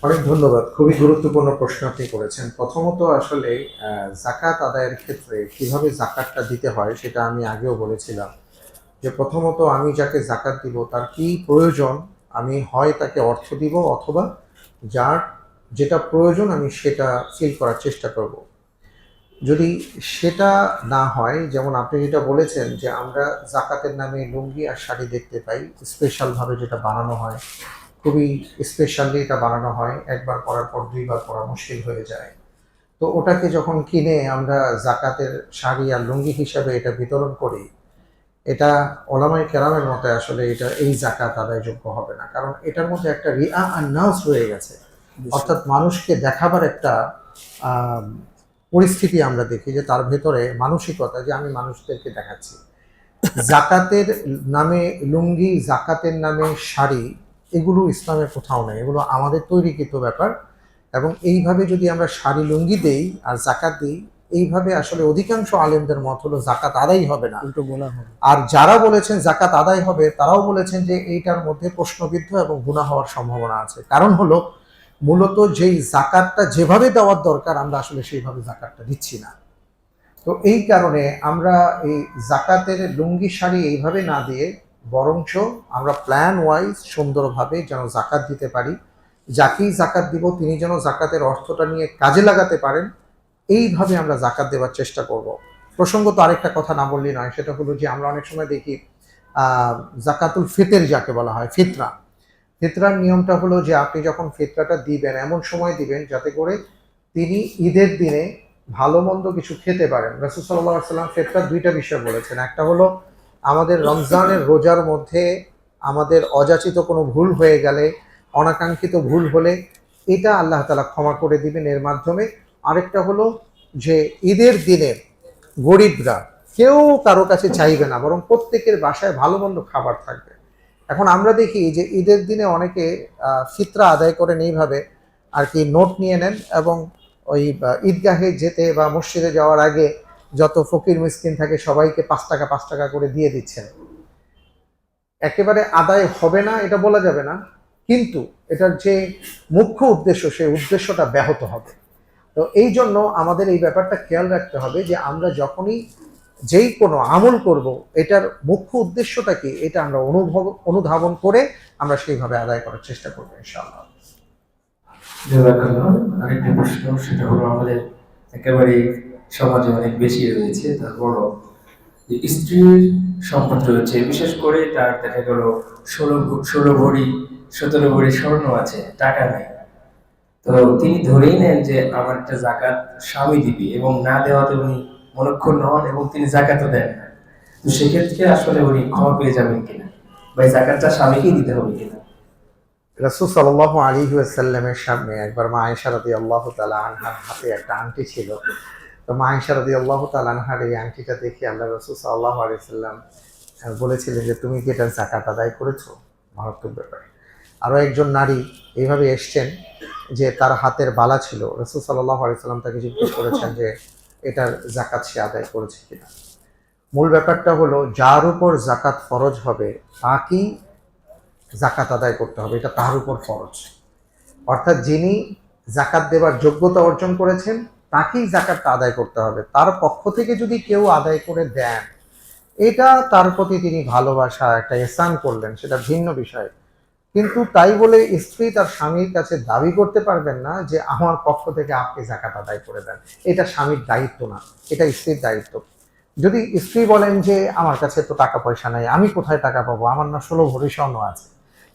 অনেক ধন্যবাদ। খুবই গুরুত্বপূর্ণ প্রশ্ন আপনি করেছেন। প্রথমত আসলে যাকাত আদায়ের ক্ষেত্রে কিভাবে যাকাতটা দিতে হয় সেটা আমি আগেও বলেছিলাম। যে প্রথমত আমি যাকে যাকাত দিব তার কি প্রয়োজন, আমি হয় তাকে অর্থ দিব অথবা যার যেটা প্রয়োজন আমি সেটা ফিল করার চেষ্টা করব। যদি সেটা না হয়, যেমন আপনি যেটা বলেছেন যে আমরা যাকাতের নামে লুঙ্গি আর শাড়ি দেখতে পাই, স্পেশালভাবে যেটা বানানো হয়, খুবই স্পেশালি এটা বানানো হয়, একবার পরার পর দুইবার পরা মুশকিল হয়ে যায়। তো ওটাকে যখন কিনে আমরা জাকাতের শাড়ি আর লুঙ্গি হিসাবে এটা বিতরণ করি, এটা ওলামায়ে কেরামের মতে আসলে এটা এই জাকাত আদায়যোগ্য হবে না, কারণ এটার মধ্যে একটা রিয়া আর নাস রয়ে গেছে। অর্থাৎ মানুষকে দেখাবার একটা আহ, পরিস্থিতি আমরা দেখি যে তার ভেতরে মানসিকতা যে আমি মানুষদেরকে দেখাচ্ছি। জাকাতের নামে লুঙ্গি, জাকাতের নামে শাড়ি, এগুলো ইসলামের কোথাও নেই, এগুলো আমাদের তৈরিকৃত ব্যাপার। এবং এইভাবে যদি আমরা শাড়ি লুঙ্গি দেই আর জাকাত দিই, এইভাবে আসলে অধিকাংশ আলেমদের মত হলো জাকাত আদায় হবে না, উল্টো গুনাহ হবে। আর যারা বলেছেন জাকাত আদায় হবে তারাও বলেছেন যে এইটার মধ্যে প্রশ্নবিদ্ধ এবং গুনাহ হওয়ার সম্ভাবনা আছে। কারণ হলো মূলত যেই জাকাতটা যেভাবে দেওয়ার দরকার আমরা আসলে সেইভাবে জাকাতটা দিচ্ছি না। তো এই কারণে আমরা এই জাকাতের লুঙ্গি শাড়ি এইভাবে না দিয়ে বরঞ্চ আমরা প্ল্যান ওয়াইজ সুন্দরভাবে যেন জাকাত দিতে পারি, যাকেই জাকাত দিব তিনি যেন জাকাতের অর্থটা নিয়ে কাজে লাগাতে পারেন, এইভাবে আমরা জাকাত দেওয়ার চেষ্টা করব। প্রসঙ্গত আরেকটা কথা না বললেই নয়, সেটা হলো যে আমরা অনেক সময় দেখি জাকাতুল ফিতর যাকে বলা হয়, ফিতরা। ফিতরার নিয়মটা হলো যে আপনি যখন ফিতরাটা দিবেন এমন সময় দিবেন যাতে করে তিনি ঈদের দিনে ভালো মন্দ কিছু খেতে পারেন। রাসূল সাল্লাল্লাহু আলাইহি ওয়াসাল্লাম ফিতরার দুইটা বিষয় বলেছেন। একটা হলো আমাদের রমজানের রোজার মধ্যে আমাদের অযাচিত কোনো ভুল হয়ে গেলে, অনাকাঙ্ক্ষিত ভুল হলে এটা আল্লাহ তাআলা ক্ষমা করে দিবেন এর মাধ্যমে। আরেকটা হলো যে ঈদের দিনে গরিবরা কেউ কারো কাছে চাইবে না, বরং প্রত্যেকের বাসায় ভালো মন্দ খাবার থাকবে। এখন আমরা দেখি যে ঈদের দিনে অনেকে ফিতরা আদায় করেন এইভাবে আর কি, নোট নিয়ে নেন এবং ওই ঈদগাহে যেতে বা মসজিদে যাওয়ার আগে যত ফকির মিসকিন থাকে সবাইকে 5 টাকা 5 টাকা করে দিয়ে দিচ্ছেন। একেবারে আদায় হবে না এটা বলা যাবে না, কিন্তু এটার যে মুখ্য উদ্দেশ্য সেই উদ্দেশ্যটা ব্যাহত হবে। তো এই জন্য আমাদের এই ব্যাপারটা খেয়াল রাখতে হবে যে আমরা যখনই যেই কোনো আমল করব এটার মুখ্য উদ্দেশ্যটা কি এটা আমরা অনুধাবন করে আমরা সেইভাবে আদায় করার চেষ্টা করবো ইনশাআল্লাহ। জাযাকাল্লাহ। আরেকটা প্রশ্ন, সেটা হলো আমাদের একেবারে সমাজে অনেক বেশি রয়েছে, তারপরও যে স্ত্রীর সম্পদ রয়েছে, বিশেষ করে তার দেখা গেল 16 ভরি 17 ভরি স্বর্ণ আছে, টাকা নেই। তো তিনি ধরেই নেন যে আমার একটা জাকাত স্বামী দিবি, এবং না দেওয়াতে উনি মনক্ষুণ্ণ হন এবং তিনি জাকাতও দেন না। তো সেক্ষেত্রে আসলে উনি ক্ষমা পেয়ে যাবেন কিনা, বা এই জাকাতটা স্বামীকেই দিতে হবে কিনা? রাসূল সাল্লাল্লাহু আলাইহি ওয়াসাল্লামের সামনে একবার মা আয়েশা রাদিয়াল্লাহু তাআলা আনহার হাতে একটা আংটি ছিল। তো মা আয়েশা রাদিয়াল্লাহু তাআলা আনহার এই আংটিটা দেখে আল্লাহ রাসূল সাল্লাল্লাহু আলাইহি ওয়াসাল্লাম বলেছিলেন যে তুমি কি এটার যাকাত আদায় করেছো? মারাত্মক ব্যাপার। আরও একজন নারী এইভাবে এসছেন যে তার হাতের বালা ছিল, রাসূল সাল্লাল্লাহু আলাইহি ওয়াসাল্লাম তাকে জিজ্ঞেস করেছেন যে এটার যাকাত সে আদায় করেছে কিনা। মূল ব্যাপারটা হলো যার উপর যাকাত ফরজ হবে তাকেই জাকাত আদায় করতে হবে, এটা তার উপর ফরজ। অর্থাৎ যিনি জাকাত দেবার যোগ্যতা অর্জন করেছেন তাকেই জাকাতটা আদায় করতে হবে। তার পক্ষ থেকে যদি কেউ আদায় করে দেন, এটা তার প্রতি তিনি ভালোবাসা একটা এহসান করলেন, সেটা ভিন্ন বিষয়। কিন্তু তাই বলে স্ত্রী তার স্বামীর কাছে দাবি করতে পারবেন না যে আমার পক্ষ থেকে আপনি জাকাত আদায় করে দেন। এটা স্বামীর দায়িত্ব না, এটা স্ত্রীর দায়িত্ব। যদি স্ত্রী বলেন যে আমার কাছে তো টাকা পয়সা নাই, আমি কোথায় টাকা পাবো, আমার না 16 ভরি স্বর্ণ আছে,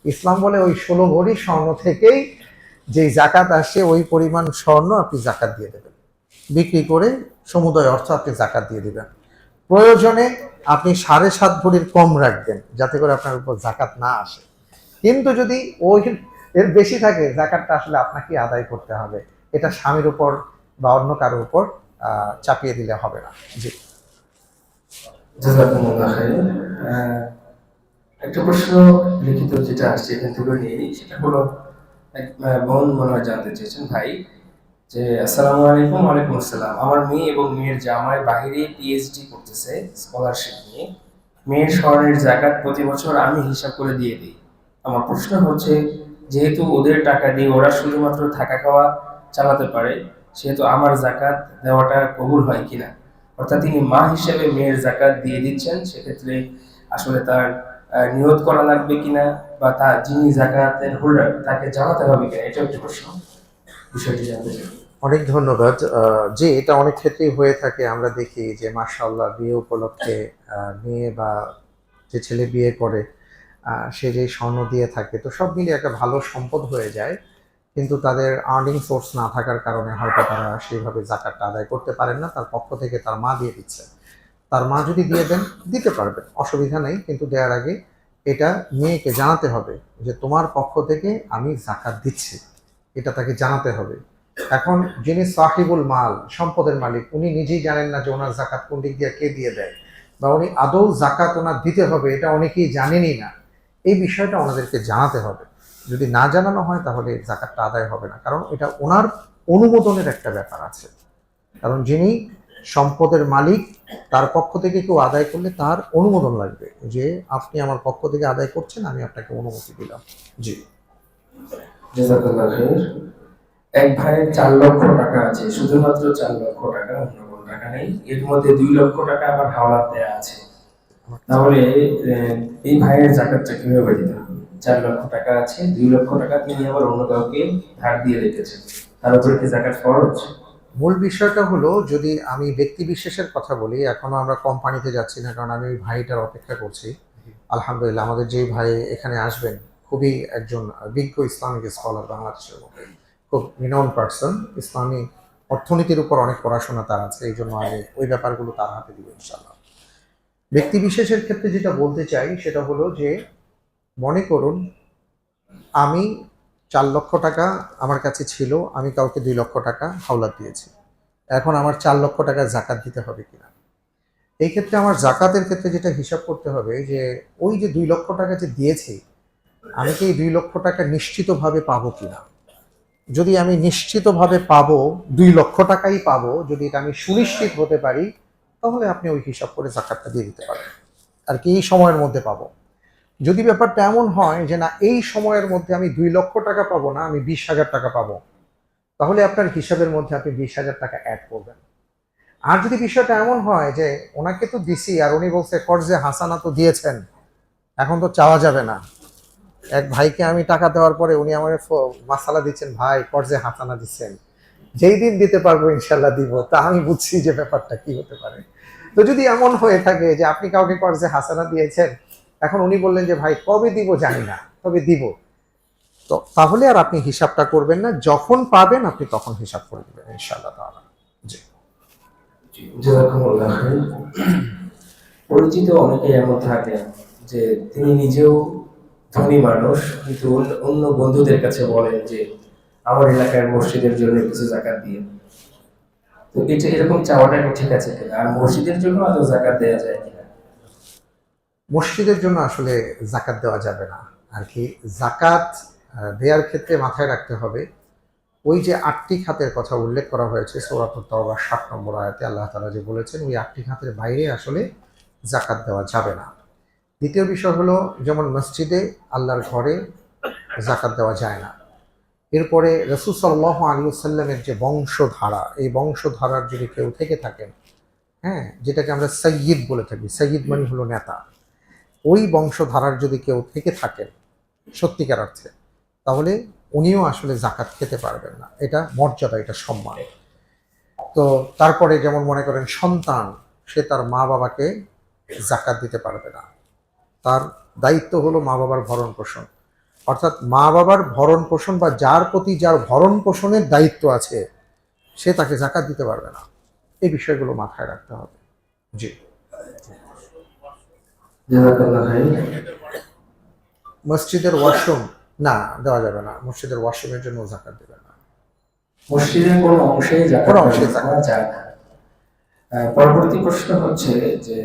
ইসলাম বলে ওই 16 ভরি স্বর্ণ থেকেই যে জাকাত আসে ওই পরিমাণ স্বর্ণ আপনি জাকাত দিয়ে দেবেন, বিক্রি করে সমুদয় অর্থ আপনি জাকাত দিয়ে দিবেন। প্রয়োজনে আপনি 7.5 ভরির কম রাখবেন যাতে করে আপনার উপর জাকাত না আসে। কিন্তু যদি ওই এর বেশি থাকে, জাকাতটা আসলে আপনাকে আদায় করতে হবে, এটা স্বামীর উপর বা অন্য কারোর উপর চাপিয়ে দিলে হবে না। জি। জাযাকুমুল্লাহ খাইর। একটা প্রশ্ন লিখিত যেটা আসছে এখান থেকে নিয়ে নিই, সেটা হলো এক বোন মনে হয় জানতে চেয়েছেন ভাই, যে আসসালামু আলাইকুম। ওয়ালাইকুম আসসালাম। আমার মেয়ে এবং মেয়ের জামাই বাইরে পিএইচডি করতেছে স্কলারশিপ নিয়ে। মেয়ের স্বর্ণের জাকাত প্রতি বছর আমি হিসাব করে দিয়ে দিই। আমার প্রশ্ন হচ্ছে, যেহেতু ওদের টাকা দিয়ে ওরা শুধুমাত্র থাকা খাওয়া চালাতে পারে, সেহেতু আমার জাকাত দেওয়াটা কবুল হয় কিনা, অর্থাৎ তিনি মা হিসেবে মেয়ের জাকাত দিয়ে দিচ্ছেন, সেক্ষেত্রে আসলে তার নিয়ত করা লাগবে কিনা, বা তার যিনি জাকাতের হোল্ডার তাকে জানাতে হবে কিনা, এটা একটা প্রশ্ন, বিষয়টি জানতে চাই। অনেক ধন্যবাদ। যে এটা অনেক ক্ষেত্রেই হয়ে থাকে, আমরা দেখি যে মাশাআল্লাহ বিয়ে উপলক্ষে মেয়ে বা যে ছেলে বিয়ে করে সে যে স্বর্ণ দিয়ে থাকে, তো সব মিলিয়ে একটা ভালো সম্পদ হয়ে যায়, কিন্তু তাদের আর্নিং সোর্স না থাকার কারণে হয়তো তারা সেইভাবে জাকাতটা আদায় করতে পারেন না, তার পক্ষ থেকে তার মা দিয়ে দিচ্ছে। তার মা যদি দিয়ে দেন দিতে পারবেন, অসুবিধা নেই, কিন্তু দেওয়ার আগে এটা মেয়েকে জানাতে হবে যে তোমার পক্ষ থেকে আমি জাকাত দিচ্ছি, এটা তাকে জানাতে হবে। এখন যিনি সাহিবুল মাল, সম্পদের মালিক, উনি নিজেই জানেন না যে ওনার জাকাত কোন দিক দিয়ে কে দিয়ে দেয়, বা উনি আদৌ জাকাত ওনার দিতে হবে এটা অনেকেই জানেনই না। এই বিষয়টা ওনাদেরকে জানাতে হবে। যদি না জানানো হয় তাহলে জাকাতটা আদায় হবে না, কারণ এটা ওনার অনুমোদনের একটা ব্যাপার আছে। কারণ যিনি সম্পদের মালিক, তার পক্ষ থেকে কেউ আদায় করলে তার অনুমোদন লাগবে যে আপনি আমার পক্ষ থেকে আদায় করছেন, আমি আপনাকে অনুমতি দিলাম। জি। জাযাকাল্লাহ খাইর। এক ভাইয়ের 4 লক্ষ টাকা আছে, শুধুমাত্র 4 লক্ষ টাকা, অন্য কোনো টাকা নেই, এর মধ্যে 2 লক্ষ টাকা আবার হাওলাত দেয়া আছে। তাহলে এই ভাইয়ের জাকাতটা কিভাবে দিতে হবে? 4 লক্ষ টাকা আছে, 2 লক্ষ টাকা তিনি আবার অন্য কাউকে ধার দিয়ে রেখেছেন, তার উপরে কি জাকাত ফরজ? মূল বিষয়টা হলো, যদি আমি ব্যক্তি বিশেষের কথা বলি, এখনো আমরা কোম্পানিতে যাচ্ছি না, কারণ আমি ওই ভাইটার অপেক্ষা করছি। আলহামদুলিল্লাহ আমাদের যে ভাই এখানে আসবেন খুবই একজন বিজ্ঞ ইসলামিক স্কলার, বাংলাদেশের মধ্যে খুব রিনাউন্ড পার্সন, ইসলামী অর্থনীতির উপর অনেক পড়াশোনা তার আছে, এই জন্য আমি ওই ব্যাপারগুলো তার হাতে দিব ইনশাআল্লাহ। ব্যক্তি বিশেষের ক্ষেত্রে যেটা বলতে চাই সেটা হলো যে, মনে করুন আমি 4 লক্ষ টাকা আমার কাছে ছিল, আমি কাউকে 2 লক্ষ টাকা হাওলাত দিয়েছি, এখন আমার 4 লক্ষ টাকা জাকাত দিতে হবে কিনা। এই ক্ষেত্রে আমার জাকাতের ক্ষেত্রে যেটা হিসাব করতে হবে যে ওই যে 2 লক্ষ টাকা যে দিয়েছি, আমি কি এই 2 লক্ষ টাকা নিশ্চিতভাবে পাবো কিনা। যদি আমি নিশ্চিতভাবে পাবো, 2 লক্ষ টাকাই পাবো, যদি এটা আমি সুনিশ্চিত হতে পারি, তাহলে আপনি ওই হিসাব করে জাকাতটা দিয়ে দিতে পারেন আর কি, এই সময়ের মধ্যে পাবো। যদি ব্যাপারটা এমন হয় যে না, এই সময়ের মধ্যে আমি 2 লক্ষ টাকা পাবো না, আমি 20,000 টাকা পাবো, তাহলে আপনার হিসাবের মধ্যে আপনি 20,000 টাকা অ্যাড করবেন। আর যদি বিষয়টা এমন হয় যে ওনাকে তো দিছি আর উনি বলছে কর্জে হাসানা তো দিয়েছেন, এখন তো চাওয়া যাবে না। এক ভাইকে আমি টাকা দেওয়ার পরে উনি আমার মাসালা দিচ্ছেন, ভাই কর্জে হাসানা দিচ্ছেন, যেই দিন দিতে পারবো ইনশাল্লাহ দিব, তা আমি বুঝছি যে ব্যাপারটা কি হতে পারে। তো যদি এমন হয়ে থাকে যে আপনি কাউকে কর্জে হাসানা দিয়েছেন, এখন উনি বললেন যে ভাই কবে দিব জানি না, তবে দিব, তো তাহলে আর আপনি হিসাবটা করবেন না, যখন পাবেন আপনি তখন হিসাব করে দেবেন ইনশাআল্লাহ তাআলা। জি। জাযাকাল্লাহ খাইর। পরিচিত অনেকে এমন থাকে যে তিনি নিজেও ধনী মানুষ, কিন্তু অন্য বন্ধুদের কাছে বলেন যে আমার এলাকার মসজিদের জন্য কিছু জাকাত দিয়ে। তো এটা এরকম চাওয়াটা কি ঠিক আছে কিনা, আর মসজিদের জন্য আদৌ জাকাত দেওয়া যায় কিনা? মসজিদের জন্য আসলে জাকাত দেওয়া যাবে না আর কি। জাকাত দেওয়ার ক্ষেত্রে মাথায় রাখতে হবে, ওই যে 8টি খাতের কথা উল্লেখ করা হয়েছে সূরাতুত তাওবা 7 নম্বর আয়াতে, আল্লাহ তাআলা যে বলেছেন ওই 8টি খাতের বাইরে আসলে জাকাত দেওয়া যাবে না। দ্বিতীয় বিষয় হলো, যেমন মসজিদে আল্লাহর ঘরে জাকাত দেওয়া যায় না। এরপরে রাসূল সাল্লাল্লাহু আলাইহি ওয়াসাল্লামের যে বংশধারা, এই বংশধারার যদি কেউ থেকে থাকেন, হ্যাঁ, যেটাকে আমরা সাইয়্যিদ বলে থাকি, সাইয়্যিদ মানে হলো নেতা, ওই বংশধারার যদি কেউ থেকে থাকেন সত্যিকার অর্থে, তাহলে উনিও আসলে জাকাত খেতে পারবেন না। এটা মর্যাদা, এটা সম্মান। তো তারপরে যেমন মনে করেন সন্তান, সে তার মা বাবাকে জাকাত দিতে পারবে না, তার দায়িত্ব হলো মা বাবার ভরণ পোষণ, অর্থাৎ মা বাবার ভরণ পোষণ বা যার প্রতি যার ভরণ পোষণের দায়িত্ব আছে সে তাকে জাকাত দিতে পারবে না। এই বিষয়গুলো মাথায় রাখতে হবে। জি। জাযাকাল্লাহ খাইর। মসজিদের ওয়াশরুম না, দেওয়া যাবে না, মসজিদের ওয়াশরুমের জন্য জাকাত দেবে না, মসজিদের কোনো অংশেই জাকাত কোনো অংশে দেওয়া জাকাত। যায় না। পরবর্তী প্রশ্ন হচ্ছে যে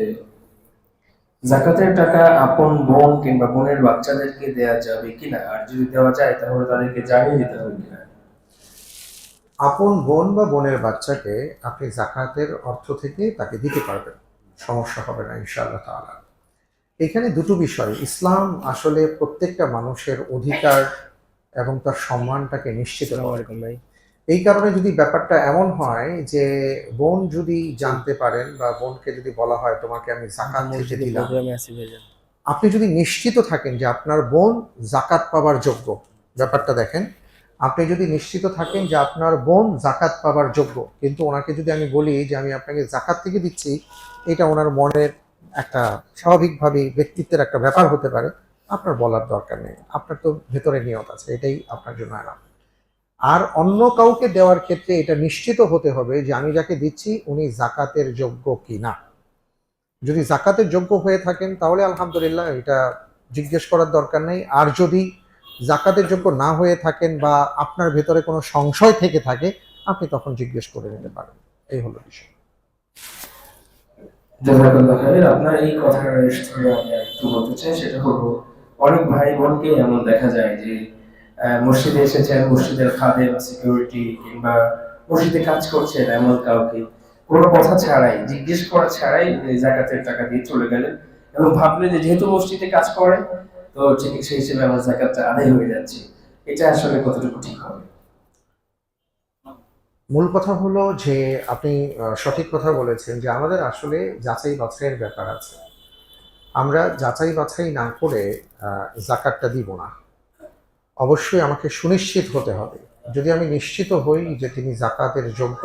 জাকাতের টাকা আপন বোন কিংবা বোনের বাচ্চাদেরকে দেওয়া যাবে কিনা, আর যদি দেওয়া যায় তাহলে তাদেরকে জানিয়ে দিতে হবে কিনা? আপন বোন বা বোনের বাচ্চাকে আপনি জাকাতের অর্থ থেকে তাকে দিতে পারবেন, সমস্যা হবে না ইনশাআল্লাহ তাআলা। এখানে দুটো বিষয়, ইসলাম আসলে প্রত্যেকটা মানুষের অধিকার এবং তার সম্মানটাকে নিশ্চিত আসসালামু করে। আলাইকুম ভাই। এই কারণে যদি ব্যাপারটা এমন হয় যে বোন যদি জানতে পারেন বা বোনকে যদি বলা হয় তোমাকে আমি জাকাত থেকে মসজিদে দিলাম, প্রোগ্রামে আছি ভাইজান। আপনি যদি নিশ্চিত থাকেন যে আপনার বোন জাকাত পাবার যোগ্য, ব্যাপারটা দেখেন, আপনি যদি নিশ্চিত থাকেন যে আপনার বোন জাকাত পাবার যোগ্য, কিন্তু ওনাকে যদি আমি বলি যে আমি আপনাকে জাকাত থেকে দিচ্ছি, এটা ওনার মনের একটা স্বাভাবিকভাবে ব্যক্তিত্বের একটা ব্যাপার হতে পারে, আপনার বলার দরকার নেই, আপনার তো ভেতরে নিয়ত আছে, এটাই আপনার জন্য আরাম। আর অন্য কাউকে দেওয়ার ক্ষেত্রে এটা নিশ্চিত হতে হবে যে আমি যাকে দিচ্ছি উনি জাকাতের যোগ্য কিনা। যদি জাকাতের যোগ্য হয়ে থাকেন তাহলে আলহামদুলিল্লাহ, এটা জিজ্ঞেস করার দরকার নেই। আর যদি জাকাতের যোগ্য না হয়ে থাকেন বা আপনার ভেতরে কোনো সংশয় থেকে থাকে, আপনি তখন জিজ্ঞেস করে নিতে পারেন। এই হলো বিষয়। জাযাকাল্লাহ খাইর। আপনার এই কথার স্থলে আমি একটু বলতে চাই, সেটা হলো অনেক ভাই বোনকে এমন দেখা যায় যে মসজিদে এসেছেন, মসজিদের খাদেম, সিকিউরিটি কিংবা মসজিদে কাজ করছেন এমন কাউকে কোনো কথা ছাড়াই, জিজ্ঞেস করা ছাড়াই এই জাকাতের টাকা দিয়ে চলে গেলেন এবং ভাবলেন যে যেহেতু মসজিদে কাজ করেন তো সেই হিসেবে আমার জাকাতটা আদায় হয়ে যাচ্ছে। এটা আসলে কতটুকু ঠিক হবে? মূল কথা হলো যে আপনি সঠিক কথা বলেছেন যে আমাদের আসলে যাচাই বাছাইয়ের ব্যাপার আছে। আমরা যাচাই বাছাই না করে জাকাতটা দিব না। অবশ্যই আমাকে সুনিশ্চিত হতে হবে। যদি আমি নিশ্চিত হই যে তিনি জাকাতের যোগ্য,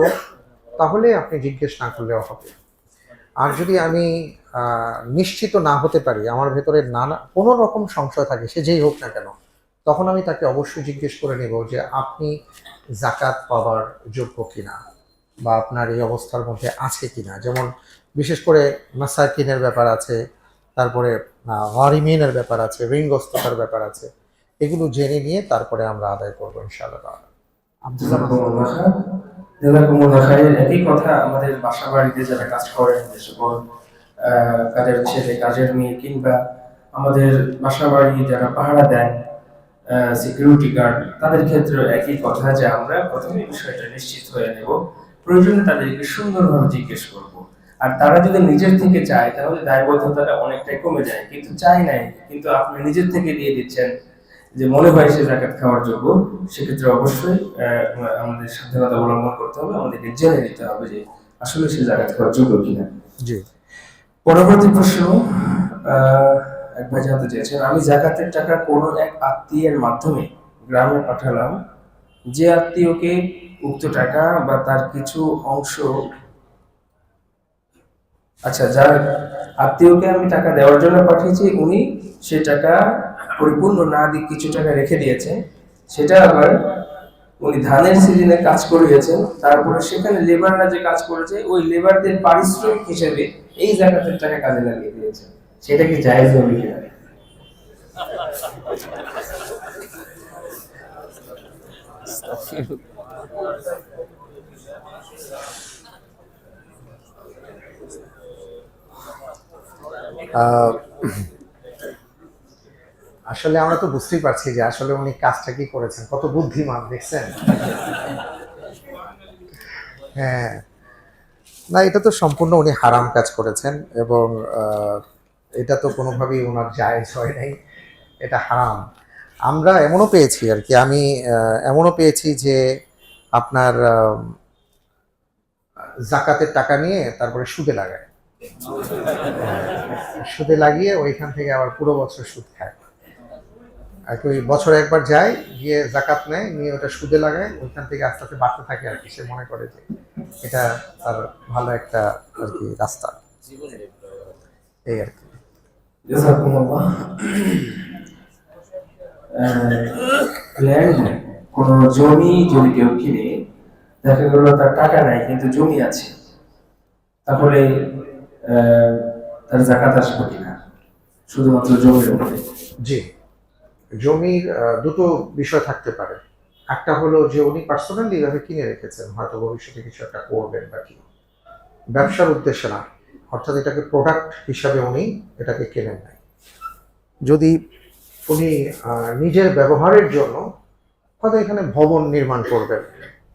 তাহলে আপনি জিজ্ঞেস না করলেও হবে। আর যদি আমি নিশ্চিত না হতে পারি, আমার ভেতরে নানা কোনো রকম সংশয় থাকে, সে যেই হোক না কেন, তখন আমি তাকে অবশ্যই জিজ্ঞেস করে নেব যে আপনি জাকাত পাওয়ার যোগ্য কিনা বা আপনার এই অবস্থার মধ্যে আছে কিনা। যেমন বিশেষ করে মাসাকিনের ব্যাপার আছে, তারপরে গরিমিনের ব্যাপার আছে, ঋণগ্রস্ততার ব্যাপার আছে, এগুলো জেনে নিয়ে তারপরে আমরা আদায় করবো ইনশাআল্লাহ তাআলা। আব্দুল্লাহ জাযাকুমুল্লাহ খাইর। একই কথা আমাদের বাসা বাড়িতে যারা কাজ করেন, যে সকল কাজের ছেলে, কাজের মেয়ে কিংবা আমাদের বাসা বাড়ি যারা পাহারা দেন, সিকিউরিটি গার্ড, তাদের ক্ষেত্রে একই কথা যে আমরা প্রথমে বিষয়টা নিশ্চিত হয়ে নেব, প্রয়োজনে তাদেরকে সুন্দরভাবে জিজ্ঞেস করব। আর তারা যদি নিজের থেকে চায় তাহলে দায়বদ্ধতাটা অনেকটাই কমে যায়, কিন্তু চাই নাই কিন্তু আপনি নিজের থেকে দিয়ে দিচ্ছেন যে মনে হয় সে জাকাত খাওয়ার যোগ্য, সেক্ষেত্রে অবশ্যই আমাদের সাবধানতা অবলম্বন করতে হবে, আমাদেরকে জেনে নিতে হবে যে আসলে সে জাকাত খাওয়ার যোগ্য কিনা। জি। পরবর্তী প্রশ্ন, এক ভাই জানতে চেয়েছেন, আমি জাকাতের টাকা কোনো এক আত্মীয়ের মাধ্যমে গ্রামে পাঠালাম, যে আত্মীয়কে উক্ত টাকা বা তার কিছু অংশ, আচ্ছা, যার আত্মীয়কে আমি টাকা দেওয়ার জন্য পাঠিয়েছি, উনি সে টাকা পরিপূর্ণ না দিয়ে কিছু টাকা রেখে দিয়েছেন, সেটা আবার উনি ধানের সিজনে কাজ করিয়েছেন, তারপরে সেখানে লেবাররা যে কাজ করেছে ওই লেবারদের পারিশ্রমিক হিসেবে এই জাকাতের টাকা কাজে লাগিয়ে দিয়েছেন, সেটা কি জায়েজ হবে কিনা? আহ, আসলে আমরা তো বুঝতেই পারছি যে আসলে উনি কাজটা কি করেছেন, কত বুদ্ধিমান দেখছেন। হ্যাঁ, না, এটা তো সম্পূর্ণ উনি হারাম কাজ করেছেন এবং এটা তো কোনোভাবেই ওনার জায়েজ হয় নাই, এটা হারাম। আমরা এমনও পেয়েছি আর কি, আমি এমনও পেয়েছি যে আপনার জাকাতের টাকা নিয়ে তারপরে সুদে লাগায়, সুদে লাগিয়ে ওইখান থেকে আবার পুরো বছর সুদ খায় আর কি। ওই বছরে একবার যায়, গিয়ে জাকাত নেয়, নিয়ে ওটা সুদে লাগায়, ওইখান থেকে আস্তে আস্তে বাড়তে থাকে আর কি। সে মনে করে যে এটা তার ভালো একটা আর কি রাস্তা, এই আর কি। জাযাকুমুল্লাহ। ল্যান্ড, কোনো জমি যদি কেউ কিনে, দেখা গেল তার টাকা নাই কিন্তু জমি আছে, তাহলে তার জাকাত আসবে কিনা শুধুমাত্র জমির উপরে? জি, জমির দুটো বিষয় থাকতে পারে। একটা হলো যে উনি পার্সোনালি এভাবে কিনে রেখেছেন, হয়তো ভবিষ্যতে কিছু একটা করবেন বা কি, ব্যবসার উদ্দেশ্যে না, অর্থাৎ এটাকে প্রোডাক্ট হিসাবে উনি এটাকে কেনেন নাই। যদি উনি নিজের ব্যবহারের জন্য হয়তো এখানে ভবন নির্মাণ করবেন,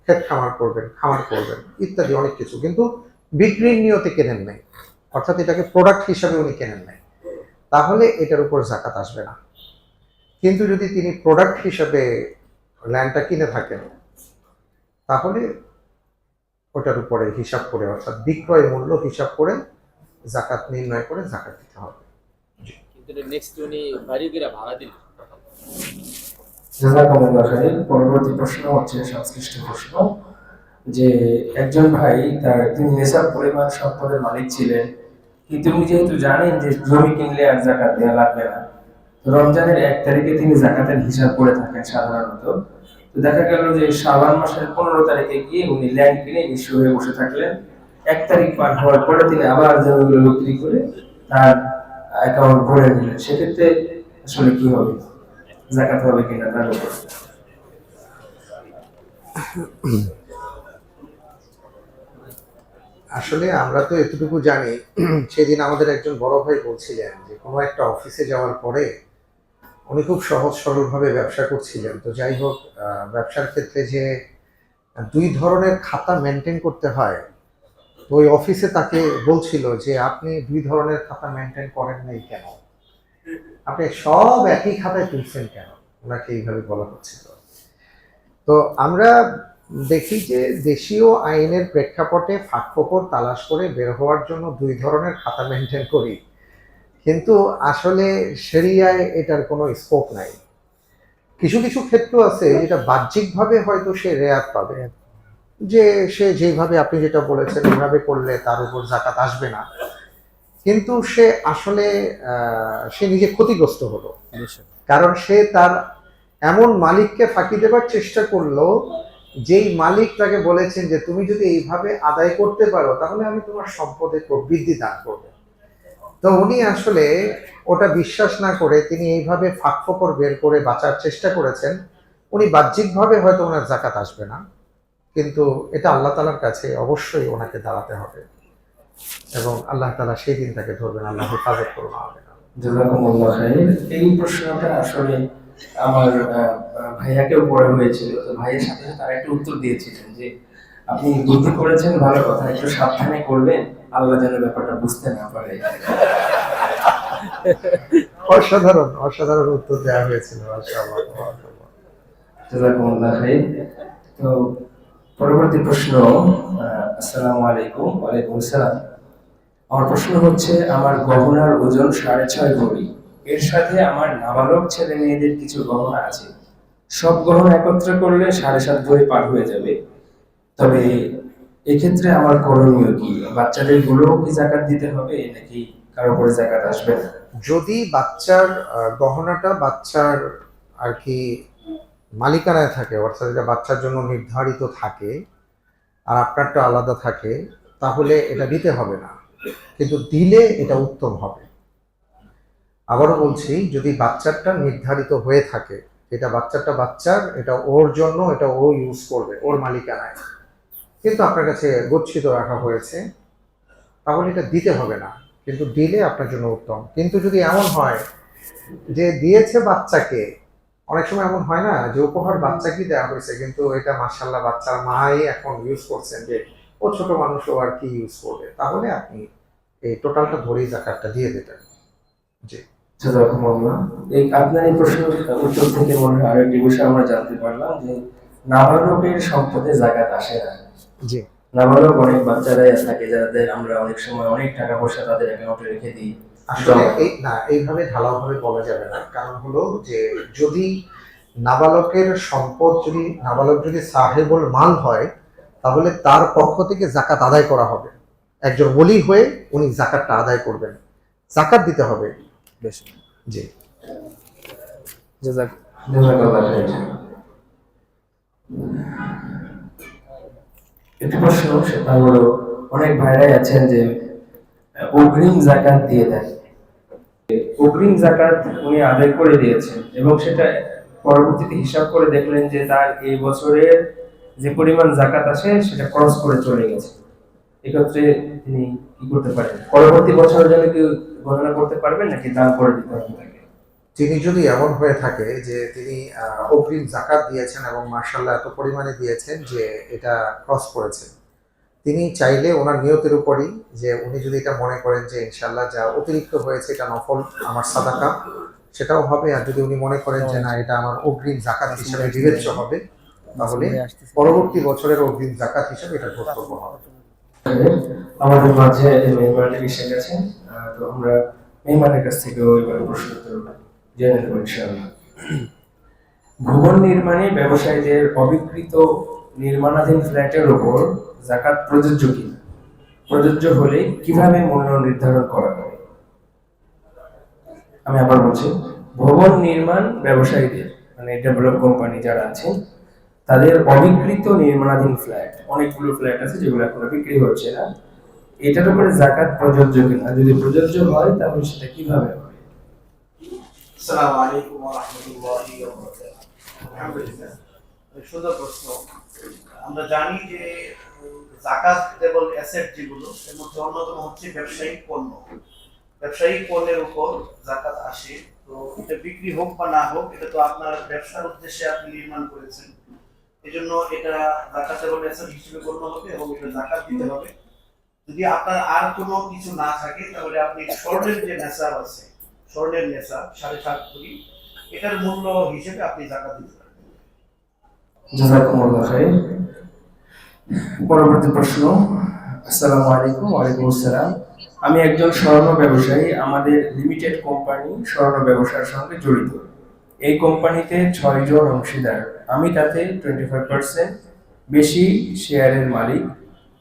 ক্ষেত খামার করবেন, খামার করবেন ইত্যাদি অনেক কিছু, কিন্তু বিক্রির নিয়তে কেনেন নাই, অর্থাৎ এটাকে প্রোডাক্ট হিসাবে উনি কেনেন নাই, তাহলে এটার উপর জাকাত আসবে না। কিন্তু যদি তিনি প্রোডাক্ট হিসাবে ল্যান্ডটা কিনে থাকেন, তাহলে ওটার উপরে হিসাব করে, অর্থাৎ বিক্রয় মূল্য হিসাব করে জাকাত নির্ণয় করে জাকাত দিতে হবে। কিন্তু নেক্সট উনি বাড়ি গিয়ে ভাড়া দিলেন। জাযাকাল্লাহু খাইর। পরবর্তী প্রশ্ন হচ্ছে সংশ্লিষ্ট প্রশ্ন যে একজন ভাই তিনি নেশার পরিমাণ সম্পদের মালিক ছিলেন, কিন্তু উনি যেহেতু জানেন যে জমি কিনলে আর জাকাত দেওয়া লাগবে না, তো রমজানের 1 তারিখে তিনি জাকাতের হিসাব করে থাকেন সাধারণত। তো দেখা গেল যে শাবান মাসের 15 তারিখে গিয়ে উনি ল্যান্ড কিনে নিঃস্ব হয়ে বসে থাকলেন। 1 তারিখ পার হওয়ার পরে তিনি আবার জমিগুলো বিক্রি করে তার অ্যাকাউন্ট ভরে নিলেন। সেক্ষেত্রে আসলে কি হবে, জাকাত হবে কিনা তার উপর? আসলে আমরা তো এতটুকু জানি, সেদিন আমাদের একজন বড় ভাই বলছিলেন যে কোনো একটা অফিসে যাওয়ার পরে উনি খুব সহজ সরলভাবে ব্যবসা করছিলেন। তো যাই হোক, ব্যবসার ক্ষেত্রে যে 2 ধরনের খাতা মেনটেন করতে হয়, তো ওই অফিসে তাকে বলছিল যে আপনি 2 ধরনের খাতা মেনটেন করেন নাই কেন, আপনি সব একই খাতায় তুলছেন কেন, ওনাকে এইভাবে বলা হচ্ছিল। তো আমরা দেখি যে দেশীয় আইনের প্রেক্ষাপটে ফাঁকফোকর তালাশ করে বের হওয়ার জন্য 2 ধরনের খাতা মেনটেন করি, কিন্তু আসলে শরিয়ায় এটার কোনো স্কোপ নাই। কিছু কিছু ক্ষেত্র আছে যেটা বাহ্যিকভাবে হয়তো সে রেয়াত পাবে, যে সে যেভাবে আপনি যেটা বলেছেন এভাবে করলে তার উপর জাকাত আসবে না, কিন্তু সে আসলে সে নিজে ক্ষতিগ্রস্ত হলো। কারণ সে তার এমন মালিককে ফাঁকি দেবার চেষ্টা করলো যেই মালিক তাকে বলেছেন যে তুমি যদি এইভাবে আদায় করতে পারো তাহলে আমি তোমার সম্পদে প্রবৃদ্ধি দান করবো। তো উনি আসলে ওটা বিশ্বাস না করে তিনি এইভাবে ফাঁকফোকর বের করে বাঁচার চেষ্টা করেছেন। উনি বাহ্যিকভাবে হয়তো ওনার জাকাত আসবে না, কিন্তু এটা আল্লাহ তাআলার কাছে অবশ্যই ওনাকে দাঁড়াতে হবে এবং আল্লাহ তাআলা সেই দিন তাকে ধরবেন, আল্লাহ হেফাজত করবেন। জাযাকুমুল্লাহ খাইর। এই প্রশ্নটা আসলে আমার ভাইয়াকেও পড়া হয়েছিল। তো ভাইয়ের সাথে সাথে আরেকটা উত্তর দিয়েছিলেন যে আপনি বুদ্ধি করেছেন, ভালো কথা, একটু সাবধানে করবেন, আল্লাহ যেন ব্যাপারটা বুঝতে না পারে। অসাধারণ অসাধারণ উত্তর দেওয়া হয়েছিল। জাযাকুমুল্লাহ খাইর। তো পরবর্তী প্রশ্ন, আসসালামু আলাইকুম। ওয়ালাইকুম আসসালাম। আমার প্রশ্ন হচ্ছে, আমার গহনার ওজন 6.5 ভরি, এর সাথে আমার নাবালক ছেলে মেয়েদের কিছু গহনা আছে। সব গহনা একত্র করলে 7.5 ভরি পার হয়ে যাবে। তবে এক্ষেত্রে আমার করণীয় কি? বাচ্চাদের গুলোও কি জাকাত দিতে হবে নাকি কারো উপরে জাকাত আসবে না? যদি বাচ্চার গহনাটা বাচ্চার আর কি মালিকানায় থাকে, অর্থাৎ এটা বাচ্চার জন্য নির্ধারিত থাকে আর আপনারটা আলাদা থাকে, তাহলে এটা দিতে হবে না, কিন্তু দিলে এটা উত্তম হবে। আবারও বলছি, যদি বাচ্চারটা নির্ধারিত হয়ে থাকে, এটা বাচ্চারটা বাচ্চার, এটা ওর জন্য, এটা ও ইউজ করবে ওর মালিকানায়, কিন্তু আপনার কাছে গচ্ছিত রাখা হয়েছে, তাহলে এটা দিতে হবে না, কিন্তু দিলে আপনার জন্য উত্তম। কিন্তু যদি এমন হয় যে দিয়েছে বাচ্চাকে, অনেক সময় এমন হয় না যে উপহার বাচ্চাকেই দেওয়া হয়েছে, কিন্তু এটা মাশাআল্লাহ বাচ্চার মাই এখন ইউজ করছেন, যে ও ছোট মানুষ, ও আর কি ইউজ করবে, তাহলে আপনি এই টোটালটা ধরেই জাকাতটা দিয়ে দিতেন। জি, জাযাকুমুল্লাহ। এই আপনার এই প্রশ্নের উত্তর থেকে মনে হয় আরেকটি বিষয় আমরা জানতে পারলাম যে নাবালকের সম্পদে জাকাত আসে না। জি। নাবালক অনেক বাচ্চারাই থাকে যাদের আমরা অনেক সময় অনেক টাকা পয়সা তাদের অ্যাকাউন্টে রেখে দিই। আসলে এইভাবে ঢালাওভাবে বলা যাবে না। কারণ হলো যে যদি নাবালকের সম্পদ, যদি নাবালক যদি সাহেবুল মাল হয়, তাহলে তার পক্ষ থেকে জাকাত আদায় করা হবে। একজন ওলি হয়ে উনি জাকাতটা আদায় করবেন, জাকাত দিতে হবে। বেশ, জি, জাযাকাল্লাহ খাইর। একটি প্রশ্ন, সেটা হলো অনেক ভাইরাই আছেন যে অগ্রিম জাকাত দিয়ে দেন। অগ্রিম জাকাত উনি আদায় করে দিয়েছেন এবং সেটা পরবর্তীতে হিসাব করে দেখলেন যে তার এই বছরের যে পরিমাণ জাকাত আসে সেটা ক্রস করে চলে গেছে। এক্ষেত্রে তিনি কি করতে পারেন? পরবর্তী বছরের জন্য কি গণনা করতে পারবেন নাকি দান করে দিতে হবে তাকে? তিনি যদি এমন হয়ে থাকে যে তিনি অগ্রিম জাকাত দিয়েছেন এবং মাশাআল্লাহ এত পরিমাণে দিয়েছেন যে এটা ক্রস করেছে, তিনি চাইলে ওনার নিয়তের উপরই, যে উনি যদি এটা মনে করেন যে ইনশাআল্লাহ যা অতিরিক্ত হয়েছে এটা নফল আমার সাদাকা, সেটাও হবে। আর যদি উনি মনে করেন যে না এটা আমার অগ্রিম জাকাত হিসেবে বিবেচ্য হবে, তাহলে পরবর্তী বছরের অগ্রিম জাকাত হিসেবে এটা কর্তব্য হবে। আমাদের মাঝে মেহমানটি এসে গেছেন, তো আমরা মেহমানের কাছ থেকেও এবার প্রশ্ন উত্তর জেনে নেব ইনশাআল্লাহ। ভবন নির্মাণে ব্যবসায়ীদের অবিকৃত নির্মাণাধীন ফ্ল্যাটের উপর জাকাত প্রযোজ্য কিনা, প্রযোজ্য হলে কিভাবে মূল্য নির্ধারণ করা হয়? আমি আবার বলছি, ভবন নির্মাণ ব্যবসায়ীদের মানে ডেভেলপ কোম্পানি যারা আছেন তাদের অবিকৃত নির্মাণাধীন ফ্ল্যাট, অনেকগুলো ফ্ল্যাট আছে যেগুলো এখনো বিক্রি হচ্ছে না, এটার উপরে জাকাত প্রযোজ্য কিনা, যদি প্রযোজ্য হয় তাহলে সেটা কিভাবে হবে? আসসালামু আলাইকুম ওয়া রাহমাতুল্লাহি ওয়া বারাকাতুহু। আলহামদুলিল্লাহ, সুন্দর প্রশ্ন। আমরা জানি যে জাকাতেবল অ্যাসেট যেগুলো এর মধ্যে অন্যতম হচ্ছে ব্যবসায়িক পণ্য। ব্যবসায়িক পণ্যের উপর জাকাত আসে। তো এটা বিক্রি হোক বা না হোক, এটা তো আপনার ব্যবসার উদ্দেশ্যে আপনি নির্মাণ করেছেন, এজন্য এটা জাকাতেবল অ্যাসেট হিসেবে গণ্য হবে এবং এটা জাকাত দিতে হবে। যদি আপনার আর কোনো কিছু না থাকে তাহলে আপনি স্বর্ণের যে নেশাব আছে, স্বর্ণের নেশাব 7.5 ভরি, এটার মূল্য হিসেবে আপনি জাকাত দিতে পারবেন। জাযাকুমুল্লাহ খাইর। পরবর্তী প্রশ্ন। আসসালামু আলাইকুম। ওয়ালাইকুম আসসালাম। আমি একজন স্বর্ণ ব্যবসায়ী, আমাদের লিমিটেড কোম্পানি স্বর্ণ ব্যবসার সঙ্গে জড়িত। এই কোম্পানিতে 6 জন অংশীদার, আমি তাতে 25% বেশি শেয়ারের মালিক।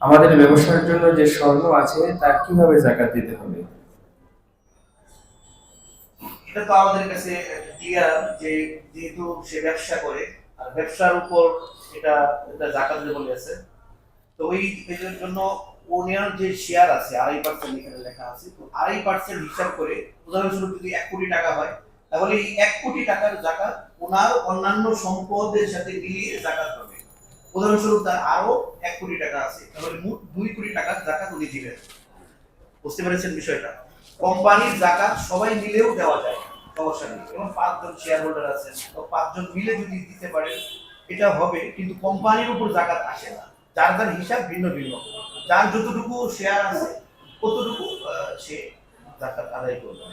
আমাদের ব্যবসার জন্য যে স্বর্ণ আছে তার কিভাবে জাকাত দিতে হবে? এটা তো আমাদের কাছে ক্লিয়ার যে যেহেতু সে ব্যবসা করে আর ব্যবসার উপর এটা এটা জাকাত দেবল আছে, তো ওই এটার জন্য ওনার যে শেয়ার আছে 2.5% এখানে লেখা আছে, তো 2.5% হিসাব করে উদাহরণস্বরূপ যদি 1 কোটি টাকা হয়, তাহলে এই 1 কোটি টাকার জাকাত ওনার অন্যান্য সম্পদের সাথে মিলিয়ে জাকাত হবে। উদাহরণস্বরূপ তার আরো 1 কোটি টাকা আছে, তাহলে মোট 2 কোটি টাকার জাকাত উনি দিবেন। বুঝতে পেরেছেন বিষয়টা? কোম্পানির জাকাত সবাই মিলেও দেওয়া যায়, সমস্যা নেই। এবং 5 জন শেয়ার হোল্ডার আছেন, তো 5 জন মিলে যদি দিতে পারেন এটা হবে, কিন্তু কোম্পানির উপর জাকাত আসে না। যার যার হিসাব ভিন্ন ভিন্ন, যার যতটুকু শেয়ার আছে ততটুকু সে জাকাত আদায় করবে।